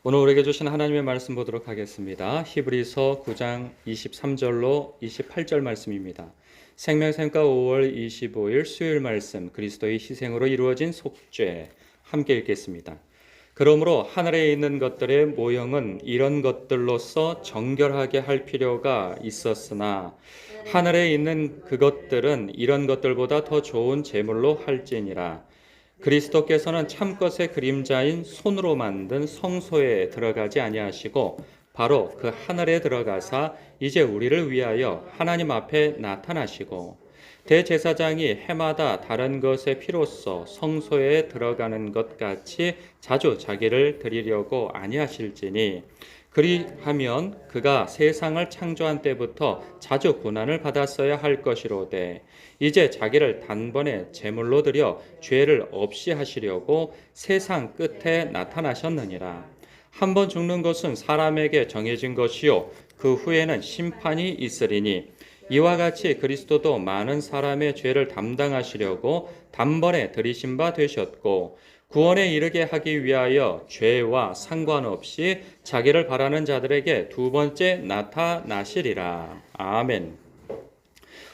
오늘 우리에게 주신 하나님의 말씀 보도록 하겠습니다. 히브리서 9장 23절로 28절 말씀입니다. 생명샘과 5월 25일 수요일 말씀, 그리스도의 희생으로 이루어진 속죄, 함께 읽겠습니다. 그러므로 하늘에 있는 것들의 모형은 이런 것들로서 정결하게 할 필요가 있었으나 하늘에 있는 그것들은 이런 것들보다 더 좋은 제물로 할지니라. 그리스도께서는 참것의 그림자인 손으로 만든 성소에 들어가지 아니하시고 바로 그 하늘에 들어가사 이제 우리를 위하여 하나님 앞에 나타나시고 대제사장이 해마다 다른 것의 피로써 성소에 들어가는 것 같이 자주 자기를 드리려고 아니하실지니 그리하면 그가 세상을 창조한 때부터 자주 고난을 받았어야 할 것이로되 이제 자기를 단번에 제물로 드려 죄를 없이 하시려고 세상 끝에 나타나셨느니라. 한 번 죽는 것은 사람에게 정해진 것이요 그 후에는 심판이 있으리니 이와 같이 그리스도도 많은 사람의 죄를 담당하시려고 단번에 들이신 바 되셨고 구원에 이르게 하기 위하여 죄와 상관없이 자기를 바라는 자들에게 두 번째 나타나시리라. 아멘.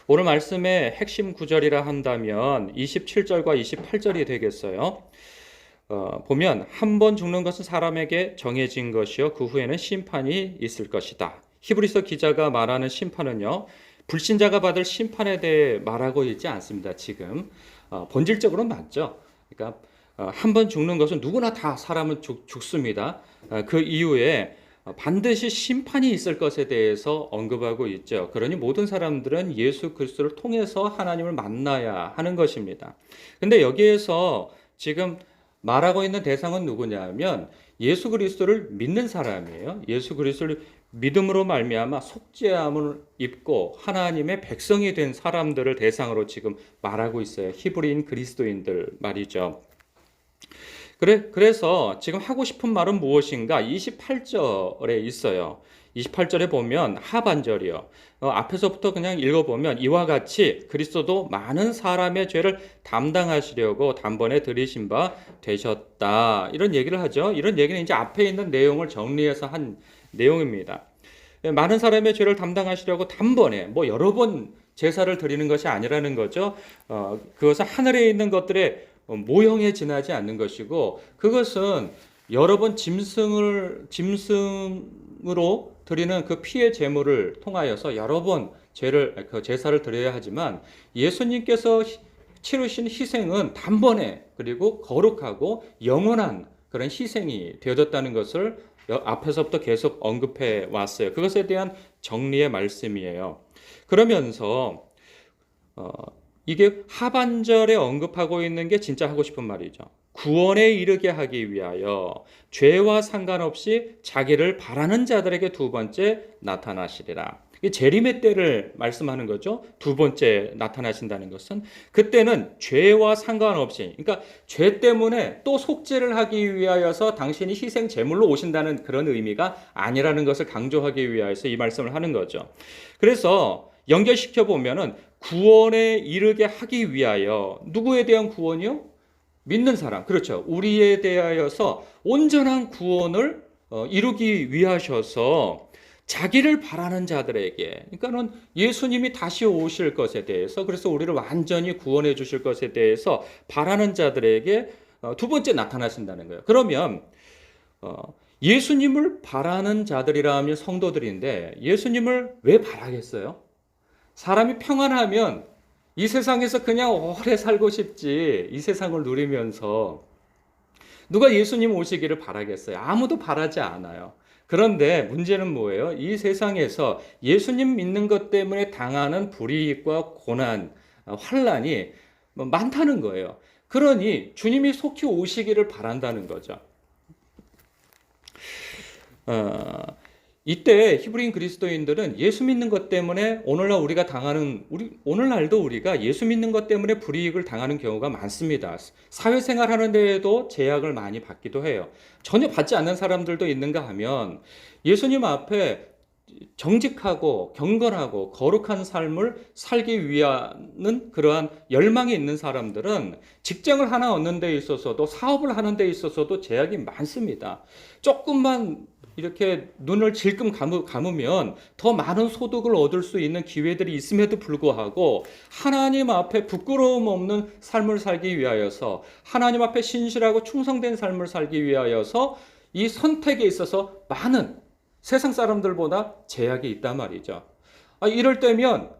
오늘 말씀의 핵심 구절이라 한다면 27절과 28절이 되겠어요. 보면 한 번 죽는 것은 사람에게 정해진 것이요 그 후에는 심판이 있을 것이다. 히브리서 기자가 말하는 심판은요, 불신자가 받을 심판에 대해 말하고 있지 않습니다. 지금 본질적으로는 맞죠. 그러니까 한 번 죽는 것은 누구나 다 사람은 죽습니다. 그 이후에 반드시 심판이 있을 것에 대해서 언급하고 있죠. 그러니 모든 사람들은 예수 그리스도를 통해서 하나님을 만나야 하는 것입니다. 근데 여기에서 지금 말하고 있는 대상은 누구냐면 예수 그리스도를 믿는 사람이에요. 예수 그리스도를 믿음으로 말미암아 속죄함을 입고 하나님의 백성이 된 사람들을 대상으로 지금 말하고 있어요. 히브리인 그리스도인들 말이죠. 그래서 지금 하고 싶은 말은 무엇인가? 28절에 있어요. 28절에 보면 하반절이요. 앞에서부터 그냥 읽어보면 이와 같이 그리스도도 많은 사람의 죄를 담당하시려고 단번에 들이신 바 되셨다. 이런 얘기를 하죠. 이런 얘기는 이제 앞에 있는 내용을 정리해서 한 내용입니다. 많은 사람의 죄를 담당하시려고 단번에 여러 번 제사를 드리는 것이 아니라는 거죠. 그것은 하늘에 있는 것들의 모형에 지나지 않는 것이고 그것은 여러 번 짐승으로 드리는 그 피의 제물을 통하여서 여러 번 제사를 드려야 하지만 예수님께서 치르신 희생은 단번에 그리고 거룩하고 영원한 그런 희생이 되어졌다는 것을 앞에서부터 계속 언급해 왔어요. 그것에 대한 정리의 말씀이에요. 그러면서 이게 하반절에 언급하고 있는 게 진짜 하고 싶은 말이죠. 구원에 이르게 하기 위하여 죄와 상관없이 자기를 바라는 자들에게 두 번째 나타나시리라. 재림의 때를 말씀하는 거죠. 두 번째 나타나신다는 것은 그때는 죄와 상관없이, 그러니까 죄 때문에 또 속죄를 하기 위하여서 당신이 희생 제물로 오신다는 그런 의미가 아니라는 것을 강조하기 위하여서 이 말씀을 하는 거죠. 그래서 연결시켜 보면은 구원에 이르게 하기 위하여 누구에 대한 구원이요? 믿는 사람. 그렇죠. 우리에 대하여서 온전한 구원을 이루기 위하셔서 자기를 바라는 자들에게, 그러니까는 예수님이 다시 오실 것에 대해서, 그래서 우리를 완전히 구원해 주실 것에 대해서 바라는 자들에게 두 번째 나타나신다는 거예요. 그러면 예수님을 바라는 자들이라 하면 성도들인데 예수님을 왜 바라겠어요? 사람이 평안하면 이 세상에서 그냥 오래 살고 싶지, 이 세상을 누리면서 누가 예수님 오시기를 바라겠어요? 아무도 바라지 않아요. 그런데 문제는 뭐예요? 이 세상에서 예수님 믿는 것 때문에 당하는 불이익과 고난, 환난이 많다는 거예요. 그러니 주님이 속히 오시기를 바란다는 거죠. 이때 히브리인 그리스도인들은 예수 믿는 것 때문에 오늘날도 우리가 예수 믿는 것 때문에 불이익을 당하는 경우가 많습니다. 사회생활 하는 데에도 제약을 많이 받기도 해요. 전혀 받지 않는 사람들도 있는가 하면 예수님 앞에 정직하고 경건하고 거룩한 삶을 살기 위한 그러한 열망이 있는 사람들은 직장을 하나 얻는 데 있어서도 사업을 하는 데 있어서도 제약이 많습니다. 조금만 이렇게 눈을 질끔 감으면 더 많은 소득을 얻을 수 있는 기회들이 있음에도 불구하고 하나님 앞에 부끄러움 없는 삶을 살기 위하여서 하나님 앞에 신실하고 충성된 삶을 살기 위하여서 이 선택에 있어서 많은 세상 사람들보다 제약이 있단 말이죠. 이럴 때면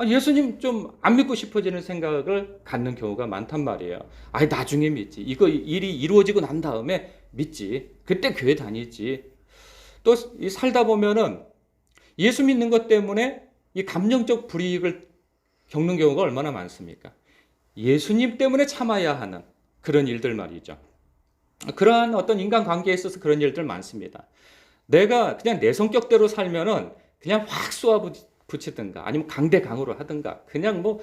예수님 좀 안 믿고 싶어지는 생각을 갖는 경우가 많단 말이에요. 나중에 믿지. 이거 일이 이루어지고 난 다음에 믿지. 그때 교회 다니지. 또 살다 보면은 예수 믿는 것 때문에 이 감정적 불이익을 겪는 경우가 얼마나 많습니까? 예수님 때문에 참아야 하는 그런 일들 말이죠. 그러한 어떤 인간관계에 있어서 그런 일들 많습니다. 내가 그냥 내 성격대로 살면은 그냥 확 쏘아 붙이든가 아니면 강대강으로 하든가 그냥 뭐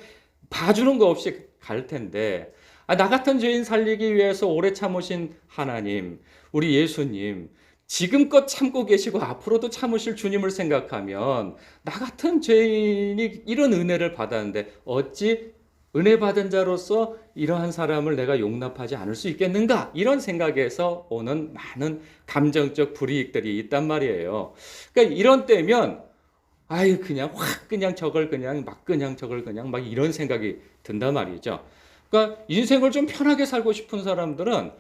봐주는 거 없이 갈 텐데 나 같은 죄인 살리기 위해서 오래 참으신 하나님, 우리 예수님 지금껏 참고 계시고 앞으로도 참으실 주님을 생각하면 나 같은 죄인이 이런 은혜를 받았는데 어찌 은혜 받은 자로서 이러한 사람을 내가 용납하지 않을 수 있겠는가? 이런 생각에서 오는 많은 감정적 불이익들이 있단 말이에요. 그러니까 이런 때면 그냥 확 그냥 저걸 그냥 막 그냥 저걸 그냥 막 이런 생각이 든단 말이죠. 그러니까 인생을 좀 편하게 살고 싶은 사람들은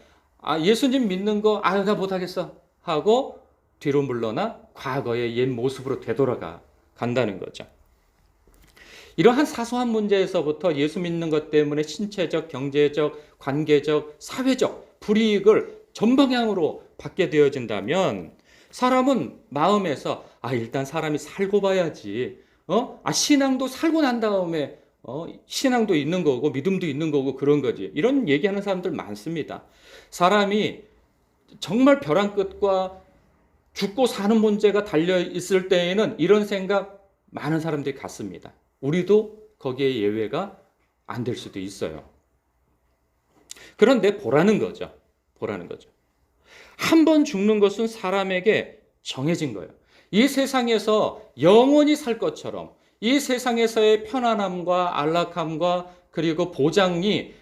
예수님 믿는 거 나 못하겠어 하고 뒤로 물러나 과거의 옛 모습으로 되돌아가 간다는 거죠. 이러한 사소한 문제에서부터 예수 믿는 것 때문에 신체적, 경제적, 관계적, 사회적 불이익을 전방향으로 받게 되어진다면 사람은 마음에서 일단 사람이 살고 봐야지. 신앙도 살고 난 다음에 신앙도 있는 거고 믿음도 있는 거고 그런 거지. 이런 얘기하는 사람들 많습니다. 사람이 정말 벼랑 끝과 죽고 사는 문제가 달려 있을 때에는 이런 생각 많은 사람들이 갖습니다. 우리도 거기에 예외가 안 될 수도 있어요. 그런데 보라는 거죠. 한 번 죽는 것은 사람에게 정해진 거예요. 이 세상에서 영원히 살 것처럼 이 세상에서의 편안함과 안락함과 그리고 보장이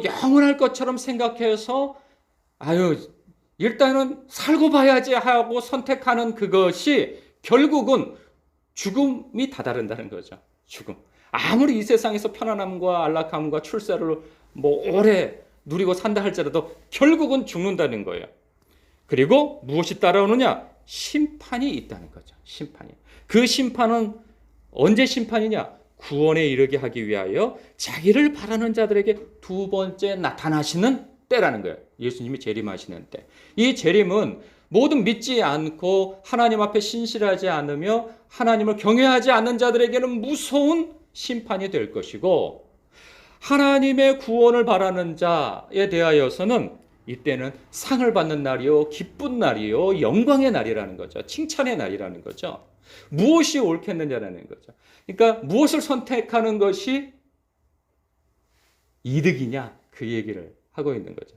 영원할 것처럼 생각해서 일단은 살고 봐야지 하고 선택하는 그것이 결국은 죽음이 다다른다는 거죠. 죽음. 아무리 이 세상에서 편안함과 안락함과 출세를 오래 누리고 산다 할지라도 결국은 죽는다는 거예요. 그리고 무엇이 따라오느냐? 심판이 있다는 거죠. 심판이. 그 심판은 언제 심판이냐? 구원에 이르게 하기 위하여 자기를 바라는 자들에게 두 번째 나타나시는 때라는 거예요. 예수님이 재림하시는 때. 이 재림은 모든 믿지 않고 하나님 앞에 신실하지 않으며 하나님을 경외하지 않는 자들에게는 무서운 심판이 될 것이고 하나님의 구원을 바라는 자에 대하여서는 이때는 상을 받는 날이요, 기쁜 날이요, 영광의 날이라는 거죠. 칭찬의 날이라는 거죠. 무엇이 옳겠느냐라는 거죠. 그러니까 무엇을 선택하는 것이 이득이냐 그 얘기를 하고 있는 거죠.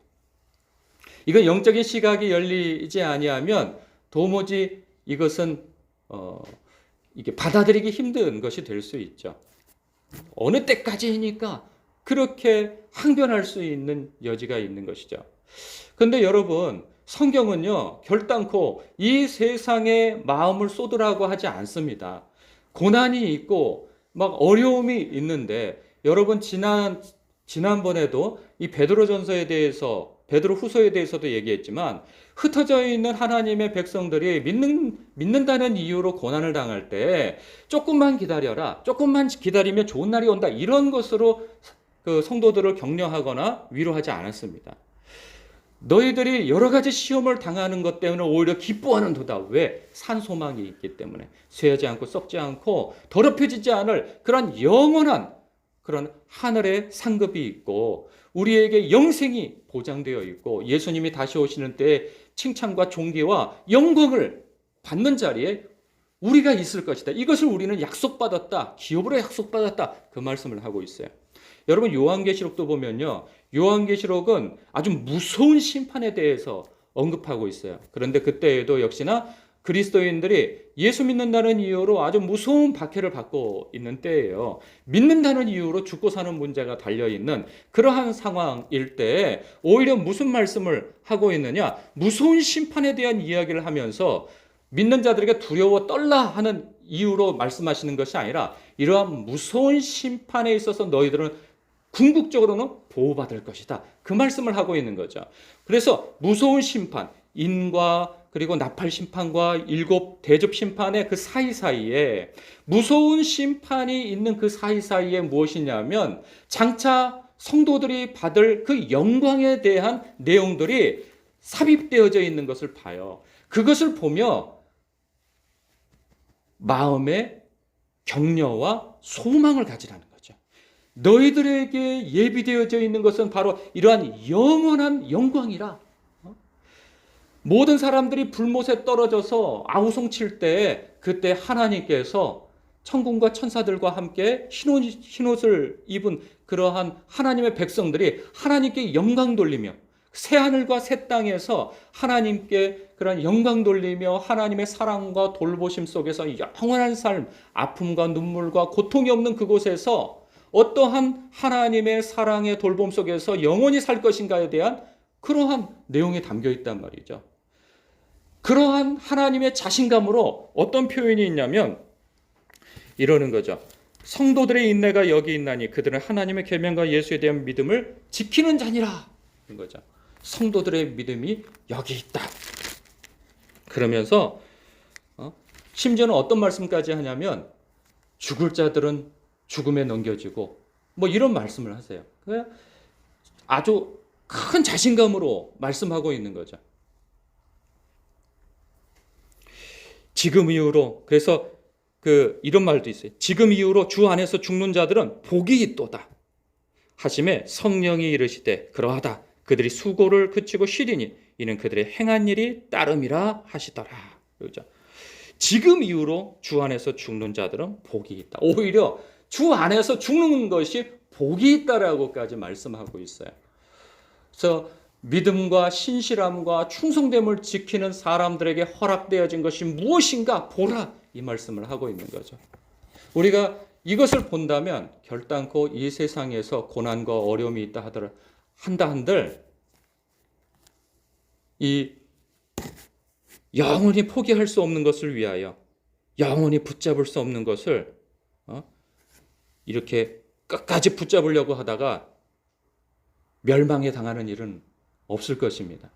이건 영적인 시각이 열리지 아니하면 도무지 이것은 이게 받아들이기 힘든 것이 될 수 있죠. 어느 때까지니까 그렇게 항변할 수 있는 여지가 있는 것이죠. 그런데 여러분 성경은요 결단코 이 세상에 마음을 쏟으라고 하지 않습니다. 고난이 있고 막 어려움이 있는데 여러분 지난번에도 이 베드로전서에 대해서 베드로후서에 대해서도 얘기했지만 흩어져 있는 하나님의 백성들이 믿는다는 이유로 고난을 당할 때 조금만 기다려라. 조금만 기다리면 좋은 날이 온다. 이런 것으로 그 성도들을 격려하거나 위로하지 않았습니다. 너희들이 여러 가지 시험을 당하는 것 때문에 오히려 기뻐하는 도다. 왜? 산 소망이 있기 때문에 쇠하지 않고 썩지 않고 더럽혀지지 않을 그런 영원한 그런 하늘의 상급이 있고 우리에게 영생이 보장되어 있고 예수님이 다시 오시는 때에 칭찬과 존귀와 영광을 받는 자리에 우리가 있을 것이다. 이것을 우리는 약속받았다. 기업으로 약속받았다. 그 말씀을 하고 있어요. 여러분 요한계시록도 보면요. 요한계시록은 아주 무서운 심판에 대해서 언급하고 있어요. 그런데 그때에도 역시나 그리스도인들이 예수 믿는다는 이유로 아주 무서운 박해를 받고 있는 때예요. 믿는다는 이유로 죽고 사는 문제가 달려있는 그러한 상황일 때 오히려 무슨 말씀을 하고 있느냐? 무서운 심판에 대한 이야기를 하면서 믿는 자들에게 두려워 떨라 하는 이유로 말씀하시는 것이 아니라 이러한 무서운 심판에 있어서 너희들은 궁극적으로는 보호받을 것이다. 그 말씀을 하고 있는 거죠. 그래서 무서운 심판, 인과 그리고 나팔 심판과 일곱 대접 심판의 그 사이사이에 무서운 심판이 있는 그 사이사이에 무엇이냐면 장차 성도들이 받을 그 영광에 대한 내용들이 삽입되어져 있는 것을 봐요. 그것을 보며 마음의 격려와 소망을 가지라는 거죠. 너희들에게 예비되어져 있는 것은 바로 이러한 영원한 영광이라. 모든 사람들이 불못에 떨어져서 아우성 칠 때 그때 하나님께서 천군과 천사들과 함께 흰옷을 입은 그러한 하나님의 백성들이 하나님께 영광 돌리며 새하늘과 새 땅에서 하나님께 그런 영광 돌리며 하나님의 사랑과 돌보심 속에서 영원한 삶, 아픔과 눈물과 고통이 없는 그곳에서 어떠한 하나님의 사랑의 돌봄 속에서 영원히 살 것인가에 대한 그러한 내용이 담겨 있단 말이죠. 그러한 하나님의 자신감으로 어떤 표현이 있냐면 이러는 거죠. 성도들의 인내가 여기 있나니 그들은 하나님의 계명과 예수에 대한 믿음을 지키는 자니라. 이런 거죠. 성도들의 믿음이 여기 있다. 그러면서 심지어는 어떤 말씀까지 하냐면 죽을 자들은 죽음에 넘겨지고 뭐 이런 말씀을 하세요. 아주 큰 자신감으로 말씀하고 있는 거죠. 지금 이후로 그래서 이런 말도 있어요. 지금 이후로 주 안에서 죽는 자들은 복이 있도다 하심에 성령이 이르시되 그러하다 그들이 수고를 그치고 쉬리니 이는 그들의 행한 일이 따름이라 하시더라. 그렇죠? 지금 이후로 주 안에서 죽는 자들은 복이 있다. 오히려 주 안에서 죽는 것이 복이 있다라고까지 말씀하고 있어요. 그래서 믿음과 신실함과 충성됨을 지키는 사람들에게 허락되어진 것이 무엇인가 보라 이 말씀을 하고 있는 거죠. 우리가 이것을 본다면 결단코 이 세상에서 고난과 어려움이 있다 한다 한들 이 영원히 포기할 수 없는 것을 위하여 영원히 붙잡을 수 없는 것을 이렇게 끝까지 붙잡으려고 하다가 멸망에 당하는 일은 없을 것입니다.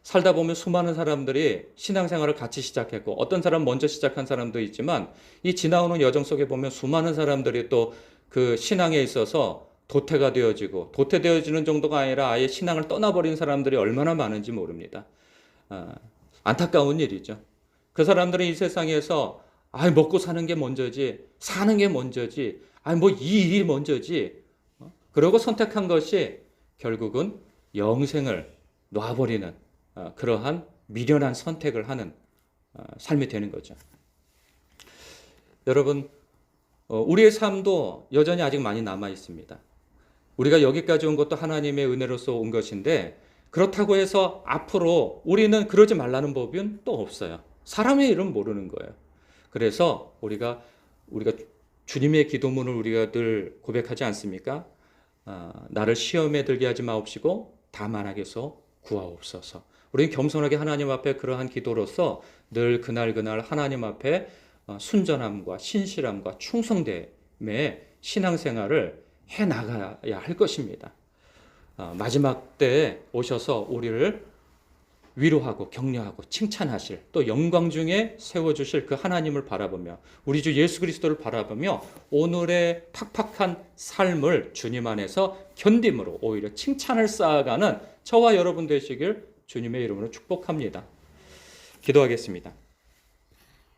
살다 보면 수많은 사람들이 신앙생활을 같이 시작했고 어떤 사람 먼저 시작한 사람도 있지만 이 지나오는 여정 속에 보면 수많은 사람들이 또 그 신앙에 있어서 도태가 되어지고 도태되어지는 정도가 아니라 아예 신앙을 떠나버린 사람들이 얼마나 많은지 모릅니다. 안타까운 일이죠. 그 사람들은 이 세상에서 먹고 사는 게 먼저지 사는 게 먼저지 뭐 이 일이 먼저지 그러고 선택한 것이 결국은 영생을 놔버리는 그러한 미련한 선택을 하는 삶이 되는 거죠. 여러분, 우리의 삶도 여전히 아직 많이 남아 있습니다. 우리가 여기까지 온 것도 하나님의 은혜로서 온 것인데 그렇다고 해서 앞으로 우리는 그러지 말라는 법은 또 없어요. 사람의 일은 모르는 거예요. 그래서 우리가 주님의 기도문을 우리가 늘 고백하지 않습니까? 나를 시험에 들게 하지 마옵시고 다만 악에서 구하옵소서. 우리는 겸손하게 하나님 앞에 그러한 기도로서 늘 그날 하나님 앞에 순전함과 신실함과 충성됨의 신앙생활을 해나가야 할 것입니다. 마지막 때에 오셔서 우리를 위로하고 격려하고 칭찬하실 또 영광 중에 세워주실 그 하나님을 바라보며 우리 주 예수 그리스도를 바라보며 오늘의 팍팍한 삶을 주님 안에서 견딤으로 오히려 칭찬을 쌓아가는 저와 여러분 되시길 주님의 이름으로 축복합니다. 기도하겠습니다.